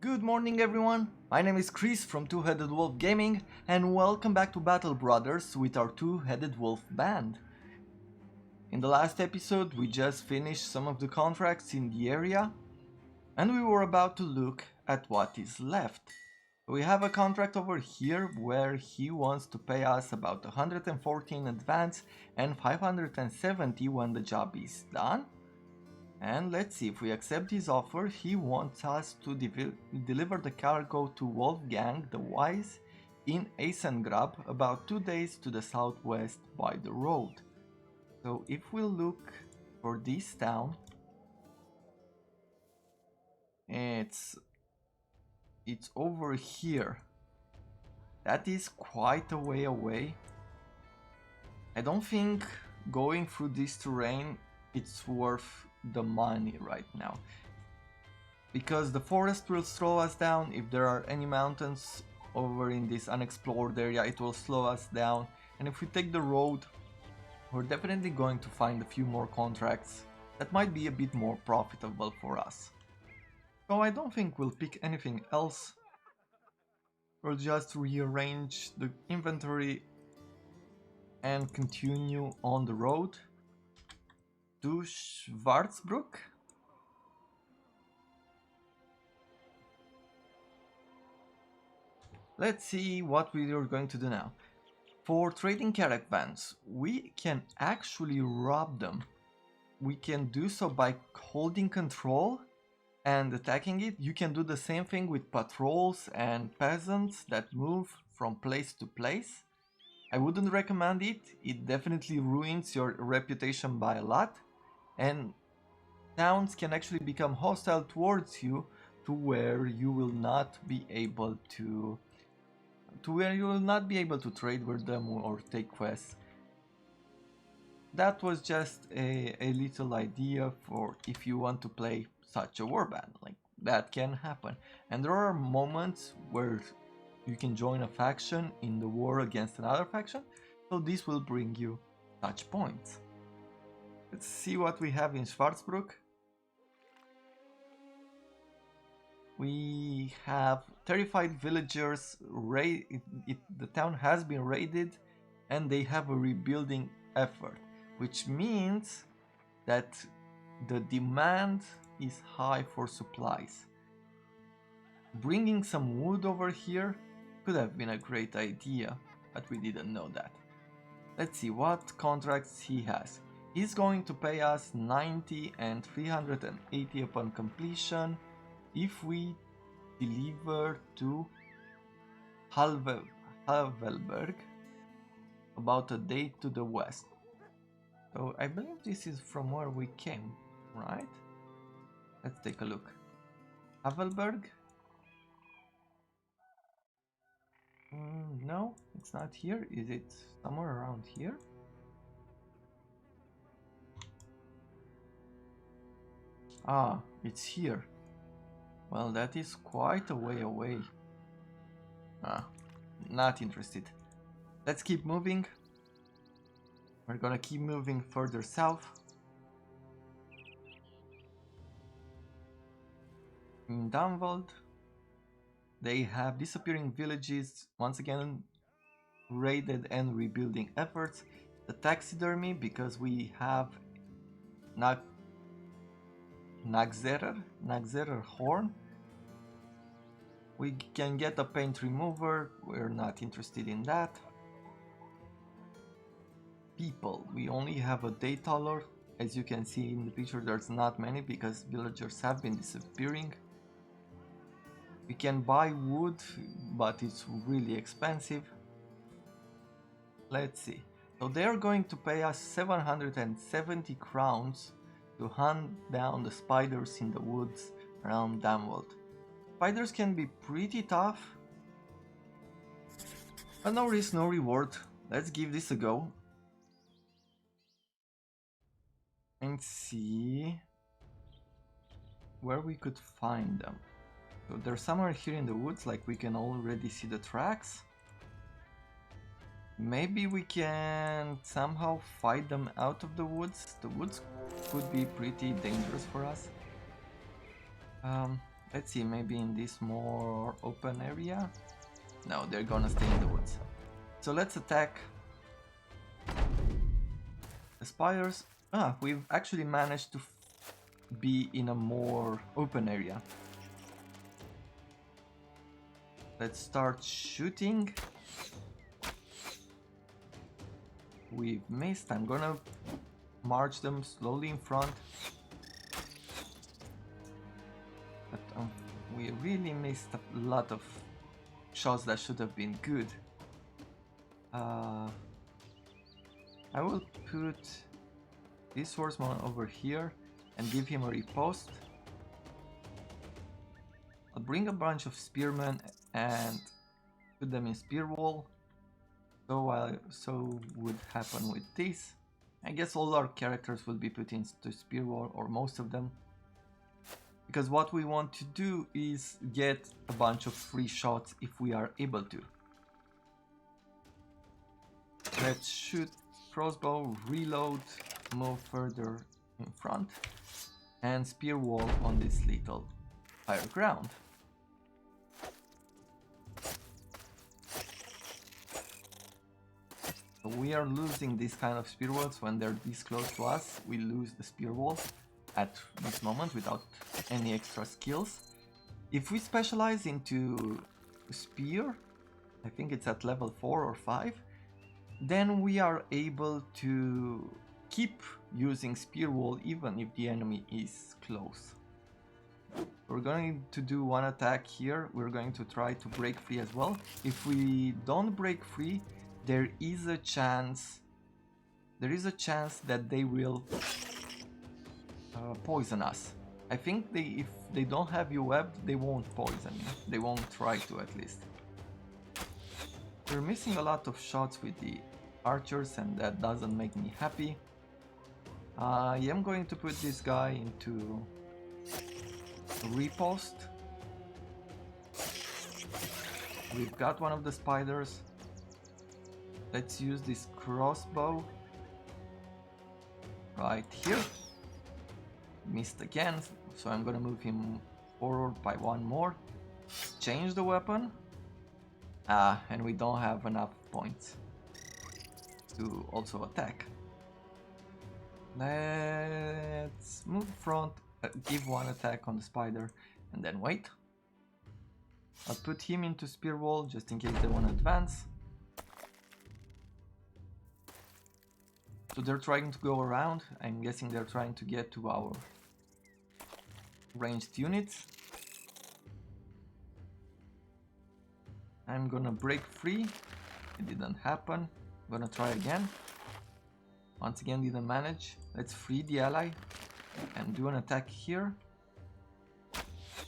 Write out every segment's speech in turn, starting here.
Good morning everyone, my name is Chris from Two-Headed Wolf Gaming and welcome back to Battle Brothers with our Two-Headed Wolf band. In the last episode we just finished some of the contracts in the area and we were about to look at what is left. We have a contract over here where he wants to pay us about 140 in advance and 570 when the job is done. And let's see, if we accept his offer, he wants us to deliver the cargo to Wolfgang the Wise in Eisengrab, about 2 days to the southwest by the road. So if we look for this town, it's over here. That is quite a way away. I don't think going through this terrain it's worth the money right now, because the forest will slow us down. If there are any mountains over in this unexplored area, it will slow us down, and if we take the road, we're definitely going to find a few more contracts that might be a bit more profitable for us. So I don't think we'll pick anything else. We'll just rearrange the inventory and continue on the road to Schwarzbruck. Let's see what we are going to do now. For trading caravans, we can actually rob them. We can do so by holding control and attacking it. You can do the same thing with patrols and peasants that move from place to place. I wouldn't recommend it. It definitely ruins your reputation by a lot. And towns can actually become hostile towards you to where you will not be able to trade with them or take quests. That was just a little idea for if you want to play such a warband. Like, that can happen. And there are moments where you can join a faction in the war against another faction, so this will bring you touch points. Let's see what we have in Schwarzbruck. We have terrified villagers. The town has been raided and they have a rebuilding effort, which means that the demand is high for supplies. Bringing some wood over here could have been a great idea, but we didn't know that. Let's see what contracts he has. He's going to pay us 90 and 380 upon completion if we deliver to Havelberg, about a day to the west. So I believe this is from where we came, right? Let's take a look. Havelberg? No, it's not here. Is it somewhere around here? Ah, it's here. Well, that is quite a way away. Not interested. Let's keep moving. We're gonna keep moving further south. In Damwald, they have disappearing villages, once again raided and rebuilding efforts. The taxidermy, because we have Nagzerer horn. We can get a paint remover, we're not interested in that. People, we only have a day taller. As you can see in the picture, there's not many because villagers have been disappearing. We can buy wood, but it's really expensive. Let's see. So they're going to pay us 770 crowns to hunt down the spiders in the woods around Damwald. Spiders can be pretty tough, but no risk, no reward. Let's give this a go and see where we could find them. So they're somewhere here in the woods, like we can already see the tracks. Maybe we can somehow fight them out of the woods. The woods could be pretty dangerous for us. Let's see, maybe in this more open area? No, they're gonna stay in the woods. So let's attack the spiders. Ah, we've actually managed to be in a more open area. Let's start shooting. We've missed. I'm gonna march them slowly in front. But we really missed a lot of shots that should have been good. I will put this horseman over here and give him a riposte. I'll bring a bunch of spearmen and put them in spear wall. So would happen with this. I guess all our characters will be put into spear wall, or most of them. Because what we want to do is get a bunch of free shots if we are able to. Let's shoot crossbow, reload, move further in front, and spear wall on this little higher ground. So we are losing these kind of spear walls when they're this close to us. We lose the spear wall at this moment without any extra skills. If we specialize into spear, I think it's at level 4 or 5, then we are able to keep using spear wall even if the enemy is close. We're going to do one attack here. We're going to try to break free as well. If we don't break free, there is a chance that they will poison us. I think if they don't have you webbed, they won't poison you. They won't try to, at least. We're missing a lot of shots with the archers, and that doesn't make me happy. I am going to put this guy into riposte. We've got one of the spiders. Let's use this crossbow right here. Missed again, so I'm gonna move him forward by one more. Change the weapon. And we don't have enough points to also attack. Let's move front, give one attack on the spider, and then wait. I'll put him into spear wall just in case they want to advance. So they're trying to go around. I'm guessing they're trying to get to our ranged units. I'm gonna break free. It didn't happen. I'm gonna try again. Once again, didn't manage. Let's free the ally and do an attack here.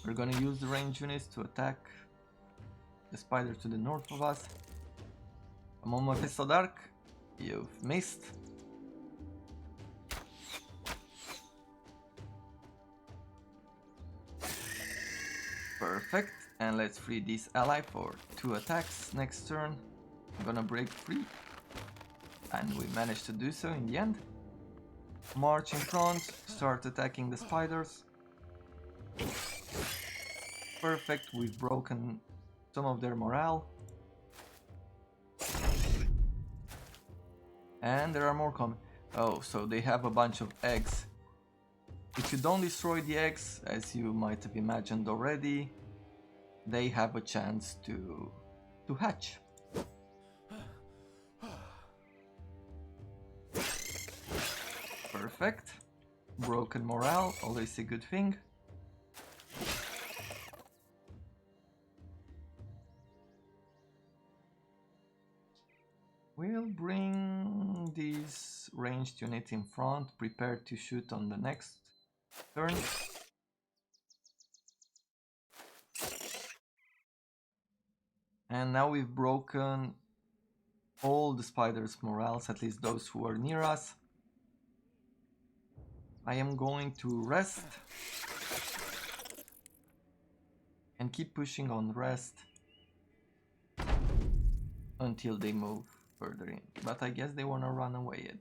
We're gonna use the ranged units to attack the spider to the north of us. Come on, Mephisto Dark. You've missed. Perfect. And let's free this ally for 2 attacks next turn. I'm gonna break free. And we managed to do so in the end. March in front, start attacking the spiders. Perfect, we've broken some of their morale. And there are more coming. Oh, so they have a bunch of eggs. If you don't destroy the eggs, as you might have imagined already, they have a chance to hatch. Perfect. Broken morale, always a good thing. We'll bring this ranged unit in front, prepared to shoot on the next turn. And now we've broken all the spiders' morales, at least those who are near us. I am going to rest and keep pushing on rest until they move further in. But I guess they want to run away.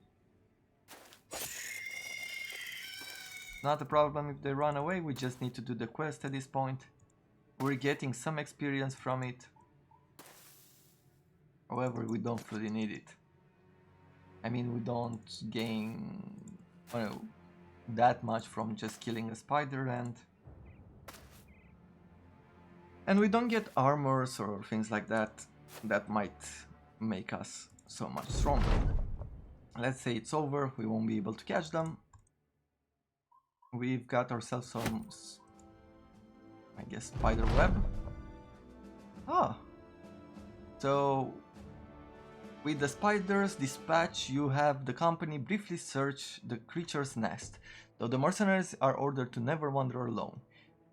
not a problem if they run away, we just need to do the quest at this point. We're getting some experience from it. However, we don't really need it. I mean, we don't gain that much from just killing a spider, and we don't get armors or things like that that might make us so much stronger. Let's say it's over, we won't be able to catch them. We've got ourselves some, I guess, spider web. So with the spider's dispatch, you have the company briefly search the creature's nest, though the mercenaries are ordered to never wander alone.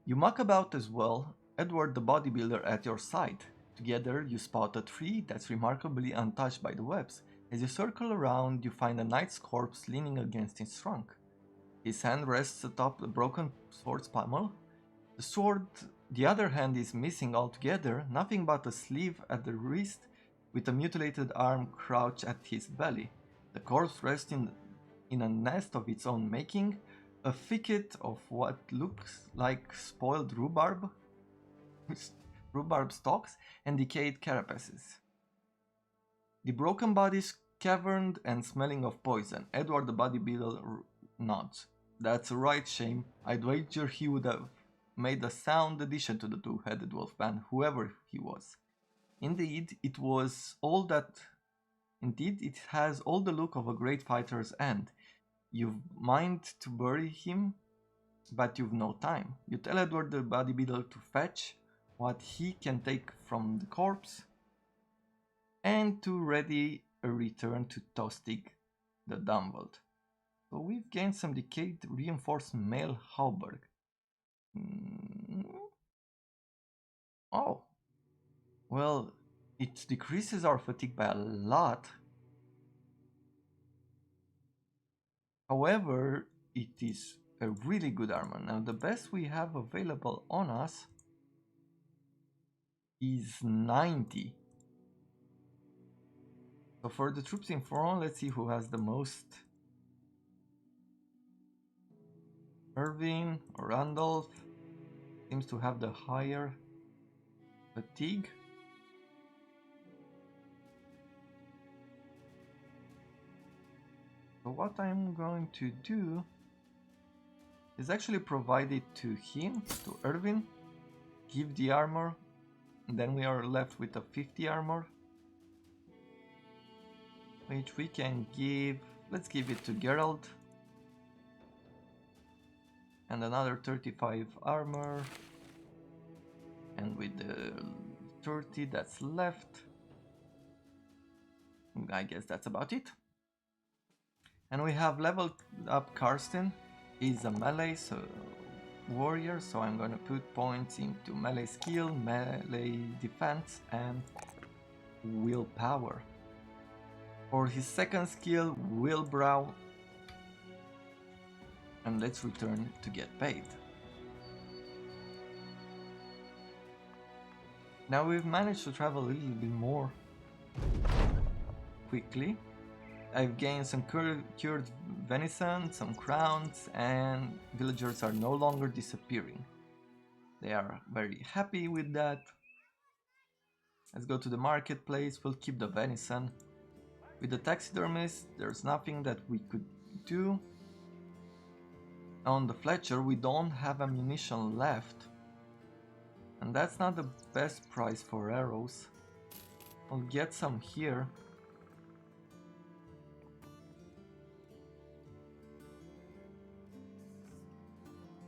You muck about as well, Edward the bodybuilder at your side. Together you spot a tree that's remarkably untouched by the webs. As you circle around, you find a knight's corpse leaning against its trunk. His hand rests atop the broken sword's pommel. The other hand is missing altogether, nothing but a sleeve at the wrist with a mutilated arm crouched at his belly. The corpse rests in a nest of its own making, a thicket of what looks like spoiled rhubarb stalks and decayed carapaces. The broken body is caverned and smelling of poison. Edward the bodybuilder nods. That's a right shame. I'd wager he would have made a sound addition to the two-headed wolf band, whoever he was. Indeed, it has all the look of a great fighter's end. You've mind to bury him, but you've no time. You tell Edward the bodybuilder to fetch what he can take from the corpse, and to ready a return to Tostig the Dumbled. So we've gained some decayed reinforced mail halberd. Oh, well, it decreases our fatigue by a lot. However, it is a really good armor. Now the best we have available on us is 90. So for the troops in front, let's see who has the most. Irving or Randolph seems to have the higher fatigue. So what I'm going to do is actually provide it to him, to Irving, give the armor, and then we are left with a 50 armor, which we can give, let's give it to Geralt, and another 35 armor, and with the 30 that's left, I guess that's about it. And we have leveled up Karsten. He's a melee warrior, so I'm gonna put points into melee skill, melee defense, and willpower. For his second skill, Willbrow. And let's return to get paid. Now we've managed to travel a little bit more quickly. I've gained some cured venison, some crowns, and villagers are no longer disappearing. They are very happy with that. Let's go to the marketplace, we'll keep the venison. With the taxidermist, there's nothing that we could do. On the Fletcher, we don't have ammunition left. And that's not the best price for arrows. I'll get some here.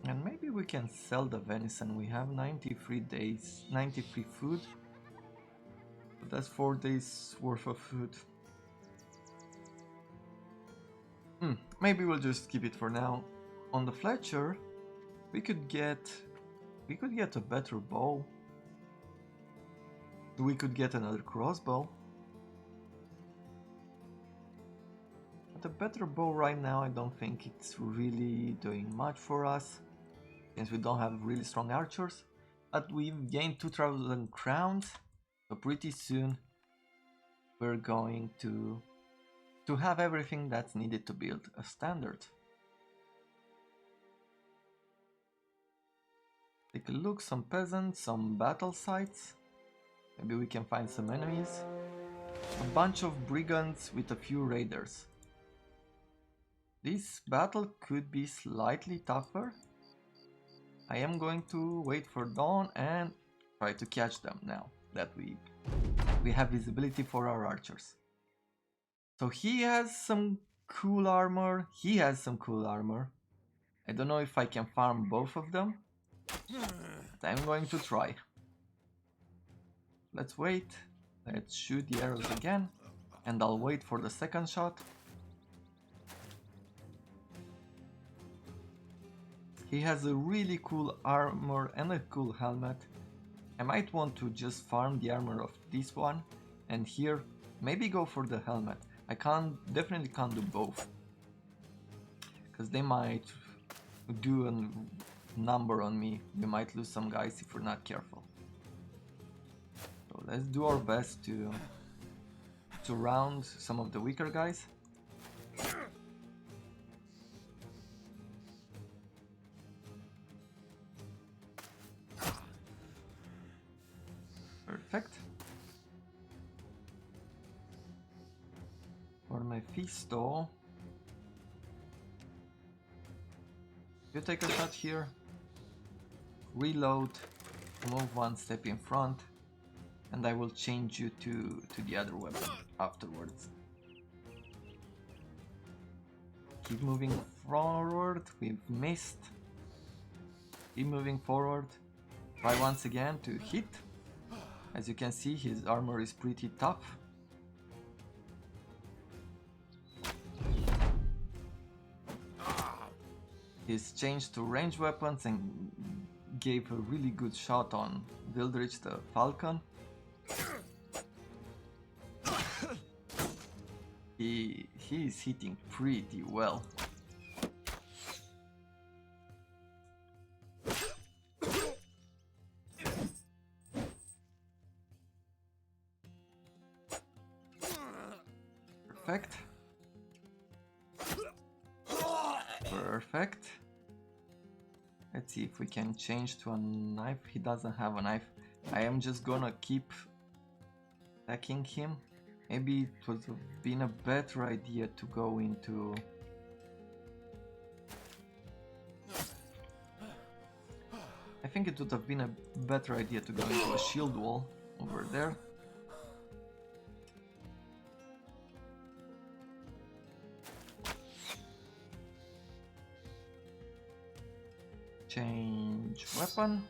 And maybe we can sell the venison. We have 93 days, 93 food. But that's 4 days worth of food. Maybe we'll just keep it for now. On the Fletcher, we could get a better bow. We could get another crossbow. But a better bow right now, I don't think it's really doing much for us, since we don't have really strong archers. But we've gained 2,000 crowns, so pretty soon we're going to have everything that's needed to build a standard. Take a look, some peasants, some battle sites. Maybe we can find some enemies. A bunch of brigands with a few raiders. This battle could be slightly tougher. I am going to wait for dawn and try to catch them now that we have visibility for our archers. So he has some cool armor, he has some cool armor. I don't know if I can farm both of them, but I'm going to try. Let's wait, let's shoot the arrows again, and I'll wait for the second shot. He has a really cool armor and a cool helmet. I might want to just farm the armor of this one, and here maybe go for the helmet. I definitely can't do both, because they might do a number on me. We might lose some guys if we're not careful. So let's do our best to round some of the weaker guys. Perfect. For Mephisto, you take a shot here, reload, move one step in front, and I will change you to the other weapon afterwards. Keep moving forward, we've missed. Keep moving forward, try once again to hit. As you can see, his armor is pretty tough. He's changed to ranged weapons and gave a really good shot on Wildrich the Falcon. He is hitting pretty well. Perfect. Perfect. Let's see if we can change to a knife. He doesn't have a knife. I am just gonna keep attacking him. Maybe it would have been a better idea to go into... I think it would have been a better idea to go into a shield wall over there. Change weapon.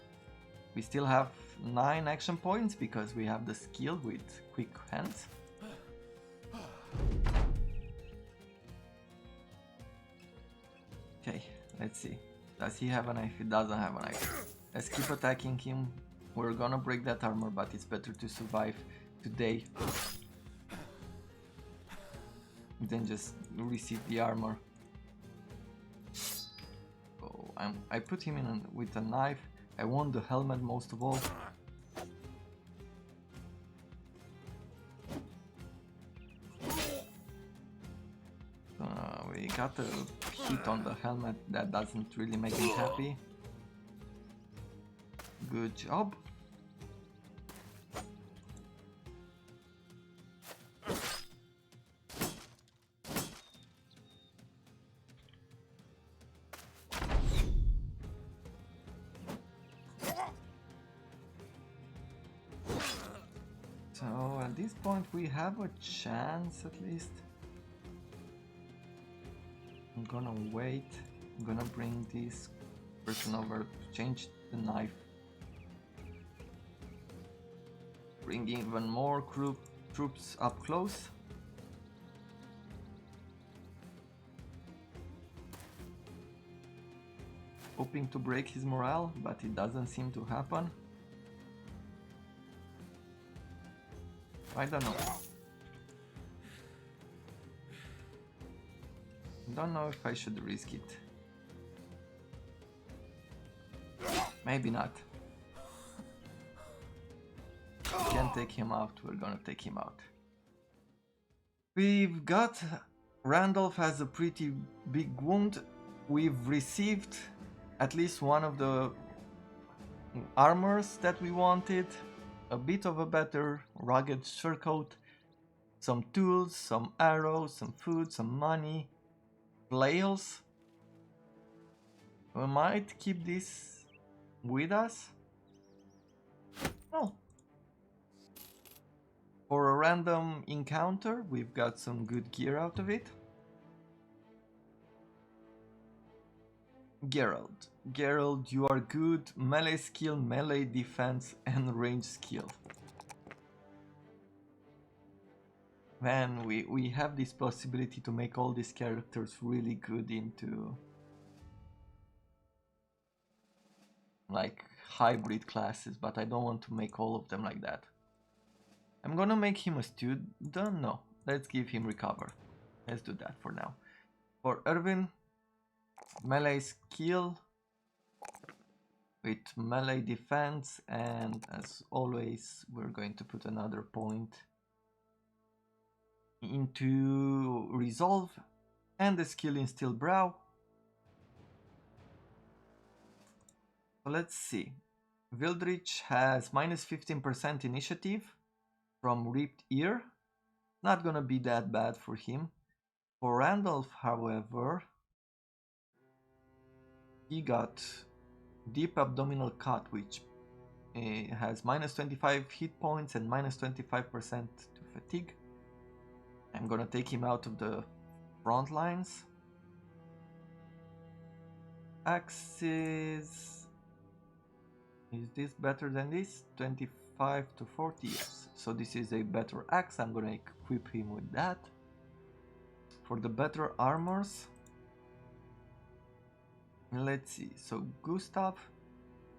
We still have 9 action points because we have the skill with quick hands. Okay, let's see. Does he have a knife? He doesn't have a knife. Let's keep attacking him. We're gonna break that armor, but it's better to survive today than just receive the armor. So I put him in with a knife. I want the helmet most of all. We got a hit on the helmet that doesn't really make me happy. Good job. So at this point we have a chance at least. I'm gonna wait. I'm gonna bring this person over to change the knife. Bring even more troops up close. Hoping to break his morale, but it doesn't seem to happen. I don't know. Don't know if I should risk it. Maybe not. We can take him out, we're gonna take him out. We've got... Randolph has a pretty big wound. We've received at least one of the armors that we wanted, a bit of a better rugged surcoat, some tools, some arrows, some food, some money, flails. We might keep this with us. Oh. For a random encounter, we've got some good gear out of it. Geralt. Geralt, you are good melee skill, melee defense, and range skill. Man, we have this possibility to make all these characters really good into like hybrid classes, but I don't want to make all of them like that. I'm gonna make him a student. No, let's give him recover. Let's do that for now. For Irvin, melee skill with melee defense, and as always we're going to put another point into resolve and the skill in Steel Brow. So let's see. Vildrich has minus 15% initiative from Ripped Ear. Not gonna be that bad for him. For Randolph, however, he got Deep Abdominal Cut, which has minus 25 hit points and minus 25% to fatigue. I'm gonna take him out of the front lines. Axes. Is this better than this? 25 to 40, yes. So this is a better axe. I'm gonna equip him with that. For the better armors, let's see. So Gustav,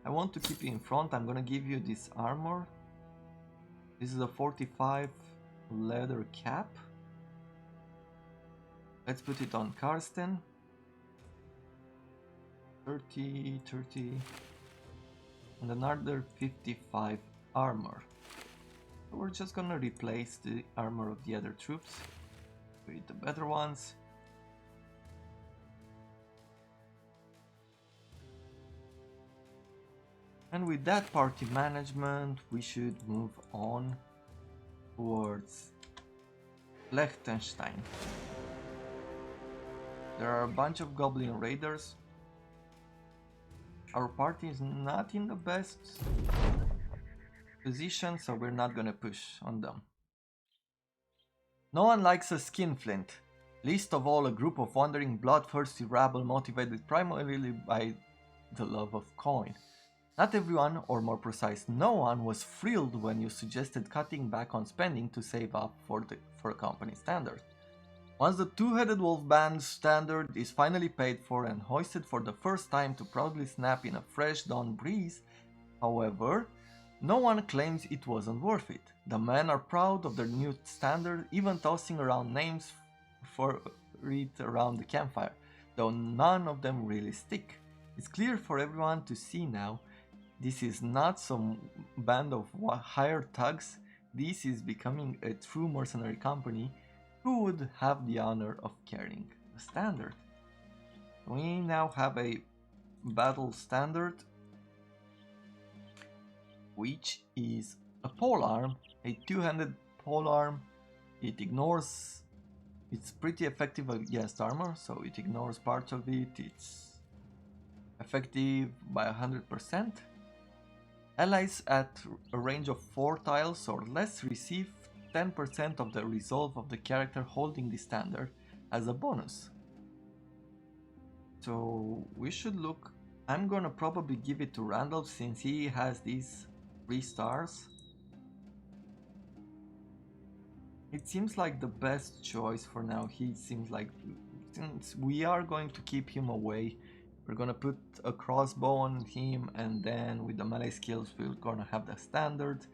I want to keep you in front. I'm gonna give you this armor. This is a 45 leather cap. Let's put it on Karsten. 30, 30, and another 55 armor. So we're just gonna replace the armor of the other troops with the better ones. And with that party management, we should move on towards Liechtenstein. There are a bunch of Goblin Raiders. Our party is not in the best position, so we're not gonna push on them. No one likes a skinflint, least of all a group of wandering bloodthirsty rabble motivated primarily by the love of coin. Not everyone, or more precise, no one, was thrilled when you suggested cutting back on spending to save up for a company standard. Once the two-headed wolf band standard is finally paid for and hoisted for the first time to proudly snap in a fresh dawn breeze, however, no one claims it wasn't worth it. The men are proud of their new standard, even tossing around names for it around the campfire, though none of them really stick. It's clear for everyone to see now. This is not some band of hired thugs. This is becoming a true mercenary company who would have the honor of carrying the standard. We now have a battle standard, which is a polearm, a two-handed polearm. It's pretty effective against armor, so it ignores parts of it. It's effective by 100%. Allies at a range of 4 tiles or less receive 10% of the resolve of the character holding the standard as a bonus. So we should look. I'm gonna probably give it to Randolph since he has these 3 stars. It seems like the best choice for now. He seems like, since we are going to keep him away, we're gonna put a crossbow on him, and then with the melee skills we're gonna have the standard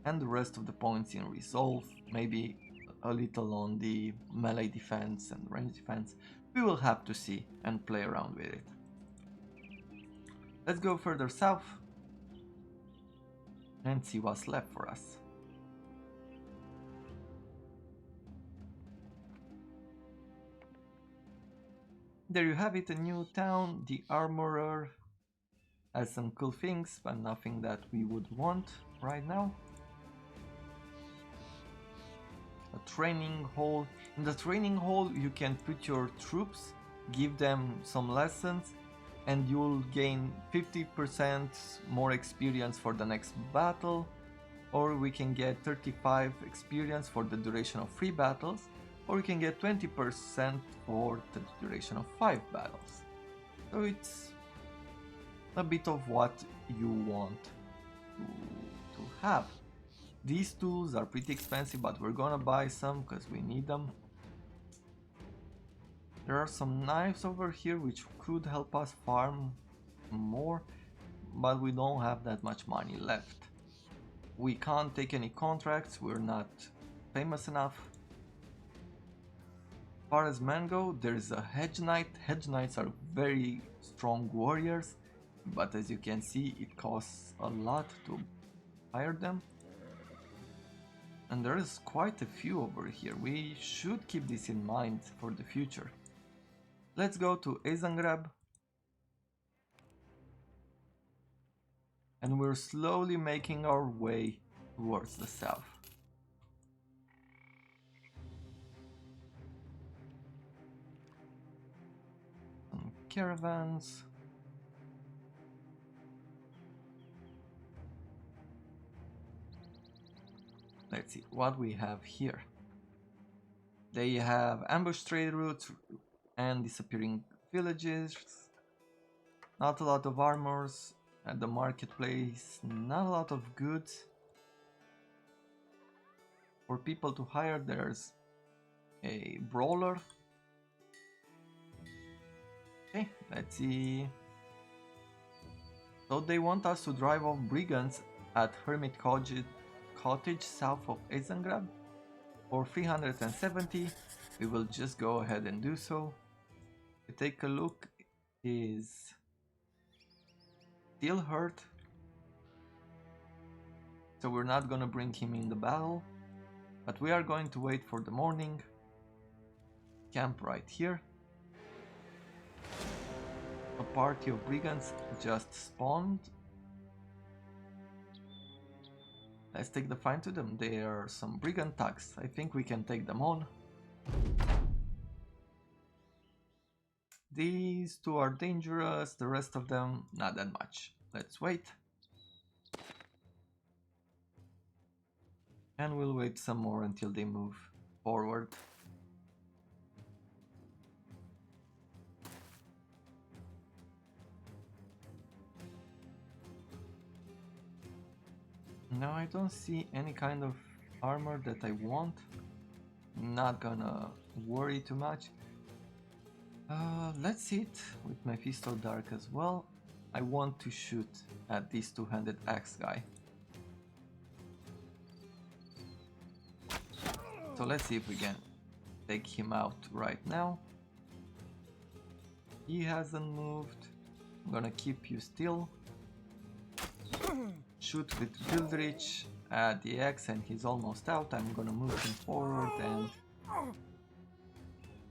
and the rest of the points in resolve, maybe a little on the melee defense and range defense. We will have to see and play around with it. Let's go further south and see what's left for us. There you have it, a new town, the Armorer. Has some cool things, but nothing that we would want right now. A training hall. In the training hall you can put your troops, give them some lessons, and you'll gain 50% more experience for the next battle, or we can get 35 experience for the duration of 3 battles, or we can get 20% for the duration of 5 battles. So it's a bit of what you want to have. These tools are pretty expensive, but we're gonna buy some because we need them. There are some knives over here which could help us farm more, but we don't have that much money left. We can't take any contracts, we're not famous enough. As far as men go, there's a hedge knight. Hedge knights are very strong warriors, but as you can see, it costs a lot to hire them. And there is quite a few over here. We should keep this in mind for the future. Let's go to Isengard. And we're slowly making our way towards the south. Some caravans. Let's see what we have here. They have ambush trade routes and disappearing villages. Not a lot of armors at the marketplace. Not a lot of goods. For people to hire, there's a brawler. Okay, let's see. So they want us to drive off brigands at Hermit Cottage south of Isengard for 370. We will just go ahead and do so. We take a look, is still hurt, so we're not gonna bring him in the battle, but we are going to wait for the morning. Camp right here. A party of brigands just spawned. Let's take the fight to them. There are some brigand thugs. I think we can take them on. These two are dangerous, the rest of them not that much. Let's wait. And we'll wait some more until they move forward. Now I don't see any kind of armor that I want. Not gonna worry too much. Let's hit with Mephisto Dark as well. I want to shoot at this two-handed axe guy. So let's see if we can take him out right now. He hasn't moved. I'm gonna keep you still. Shoot with Wildrich at the axe and he's almost out. I'm gonna move him forward and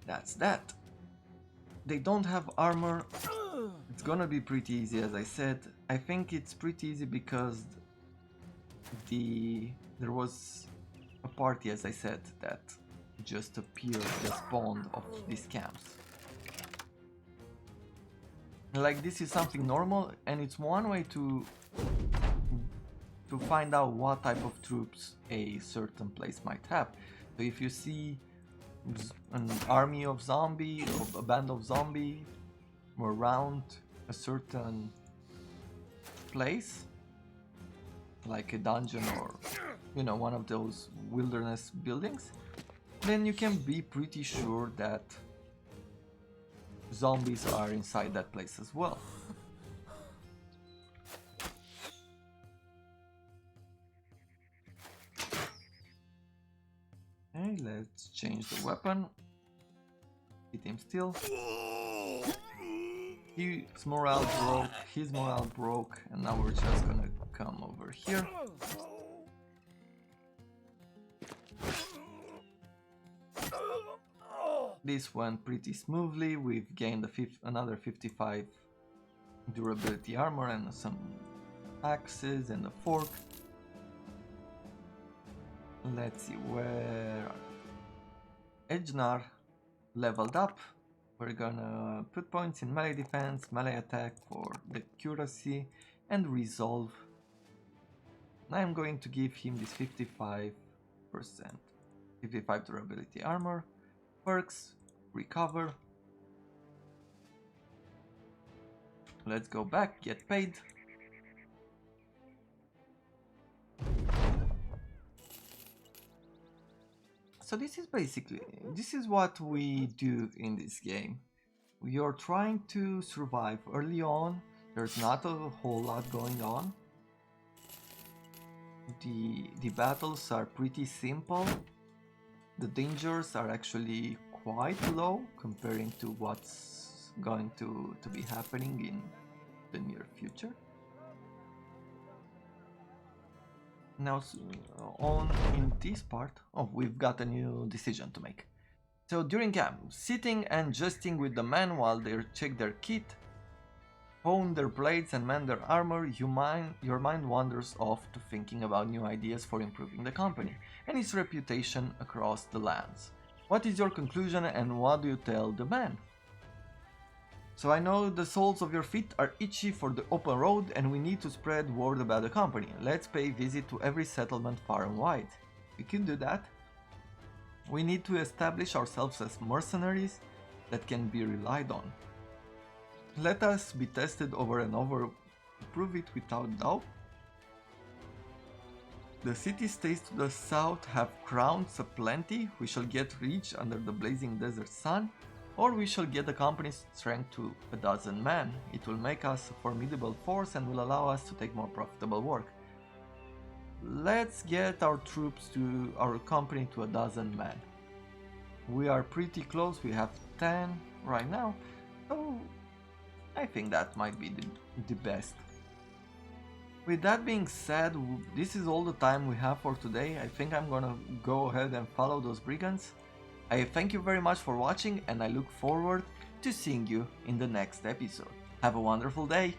that's that. They don't have armor. It's gonna be pretty easy, as I said. I think it's pretty easy because there was a party, as I said, that just appeared, the spawn of these camps. Like, this is something normal, and it's one way to find out what type of troops a certain place might have. So if you see an army of zombie or a band of zombie around a certain place, like a dungeon or, you know, one of those wilderness buildings, then you can be pretty sure that zombies are inside that place as well. Okay, let's change the weapon. Keep him still. His morale broke, and now we're just gonna come over here. This went pretty smoothly. We've gained another 55 durability armor and some axes and a fork. Let's see where Ejnar leveled up. We're gonna put points in melee defense, melee attack for the accuracy, and resolve. I'm going to give him this 55%, 55 durability armor, perks, recover. Let's go back, get paid. So this is what we do in this game. We are trying to survive early on. There's not a whole lot going on. The battles are pretty simple. The dangers are actually quite low comparing to what's going to be happening in the near future. Now on in this part, we've got a new decision to make. So during camp, sitting and jesting with the men while they check their kit, hone their blades and mend their armor, your mind wanders off to thinking about new ideas for improving the company and its reputation across the lands. What is your conclusion and what do you tell the men? So I know the soles of your feet are itchy for the open road and we need to spread word about the company. Let's pay a visit to every settlement far and wide. We can do that. We need to establish ourselves as mercenaries that can be relied on. Let us be tested over and over to prove it without doubt. The city-states to the south have crowns aplenty. We shall get rich under the blazing desert sun. Or we shall get the company's strength to 12 men. It will make us a formidable force and will allow us to take more profitable work. Let's get our troops to our company to 12 men. We are pretty close, we have 10 right now, so I think that might be the best. With that being said, this is all the time we have for today. I think I'm gonna go ahead and follow those brigands. I thank you very much for watching and I look forward to seeing you in the next episode. Have a wonderful day!